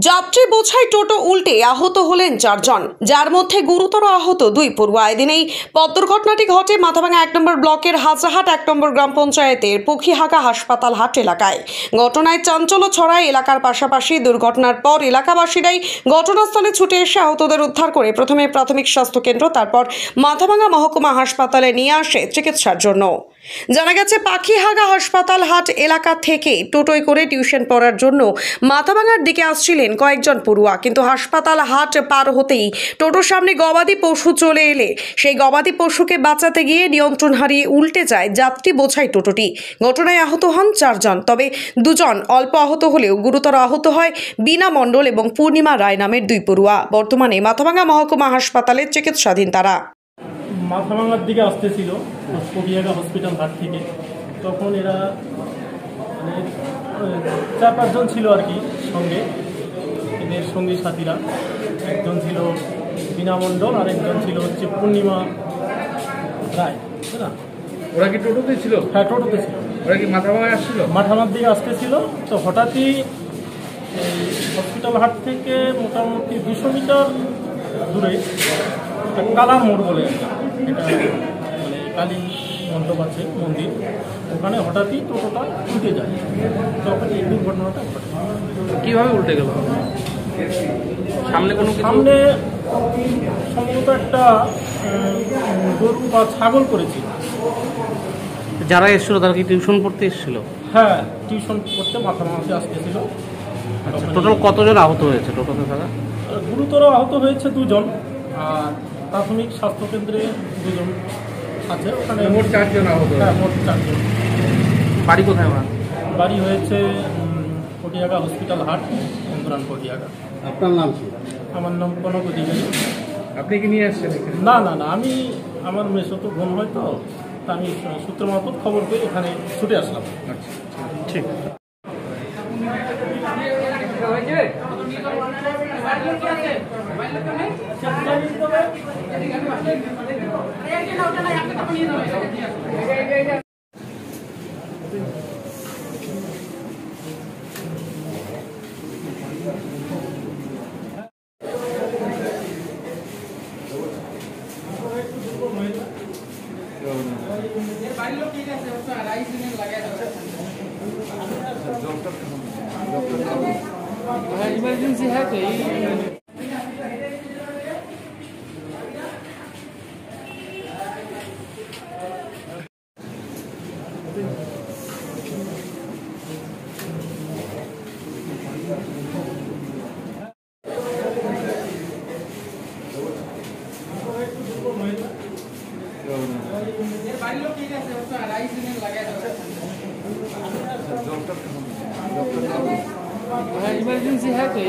যাত্রী বোঝাই টোটো উল্টে আহত হলেন 4 জন, যার মধ্যে গুরুতর আহত 2 পড়ুয়া। এদিনেই পথ দুর্ঘটনাটি ঘটে মাথাভাঙা 1 নম্বর ব্লকের হাজাহাট 1 নম্বর গ্রাম পঞ্চায়েতের পখিহাগা হাসপাতাল হাট এলাকায়। ঘটনায় চাঞ্চল্য ছড়ায় এলাকার পাশাপাশি। দুর্ঘটনার পর এলাকাবাসীরাই ঘটনাস্থলে ছুটে এসে আহতদের উদ্ধার করে প্রথমে প্রাথমিক স্বাস্থ্য কেন্দ্র, তারপর মাথাভাঙা মহকুমা হাসপাতালে নিয়ে আসে চিকিৎসার জন্য। জানা গেছে, পাখিহাগা হাসপাতাল হাট এলাকা থেকে টোটোয় করে টিউশন পড়ার জন্য মাথাভাঙার দিকে আসছিলেন কয়েকজন পড়ুয়া, কিন্তু হাসপাতাল হাট পার হতেই টোটোর সামনে গবাদি পশু চলে এলে সেই গবাদি পশুকে বাঁচাতে গিয়ে নিয়ন্ত্রণ হারিয়ে উল্টে যায় যাত্রী বোঝাই টোটোটি। ঘটনায় আহত হন 4 জন, তবে 2 জন অল্প আহত হলেও গুরুতর আহত হয় বীণা মণ্ডল এবং পূর্ণিমা রায় নামের 2 পড়ুয়া। বর্তমানে মাথাভাঙা মহকুমা হাসপাতালে চিকিৎসাধীন তারা। মাথাভাঙার দিকে আসতেছিল পখিহাগা হসপিটাল হাট থেকে, তখন এরা মানে 4-5 জন ছিল আর কি সঙ্গে, এদের সঙ্গী সাথীরা। একজন ছিল বীণা মণ্ডল আর একজন ছিল হচ্ছে পূর্ণিমা রায়। না, ওরা কি টোটোতে ছিল? হ্যাঁ, টোটোতে ছিল। ওরা কি মাথাভাঙা আসছিল? মাথাভাঙার দিকে আসতেছিল, তো হঠাৎই এই হসপিটাল হাট থেকে মোটামুটি 200 মিটার দূরে কালার মোড় বলে এটা মানে কালী মণ্ডপ আছে, মন্দির, ওখানে হঠাৎই টোটোটা উল্টে যায়। তখন এই দুর্ঘটনাটা ঘটে। কিভাবে উল্টে গেল? সামনে সামনে সম্ভবত একটা গরু বা ছাগল করেছিল। যারা এসেছিল তারা কি টিউশন পড়তে এসেছিল? হ্যাঁ, টিউশন করতে মাথাভাঙাতে আসতেছিল। টোটাল কতজন আহত হয়েছে টোটোতে থাকা? গুরুতর আহত হয়েছে 2 জন, আর প্রাথমিক স্বাস্থ্যকেন্দ্রে 2 জন আছে। ওখানে মোট 4 জন আহত। হ্যাঁ, মোট 4 জন। বাড়ি কোথায় ওরা? বাড়ি হয়েছে পখিহাগা হসপিটাল হাট, অন্তরান পখিহাগা। আপনার নাম কি? আমার নাম কনক অধিকারী। আপনি কি নিয়ে আসছেন? না না না, আমি আমার মেসো তো বোন হয়, তো আমি সূত্র মারফত খবর পেয়ে এখানে ছুটে আসলাম। আচ্ছা, ঠিক। इमरजेंसी है कोई? इमरजेंसी है कोई?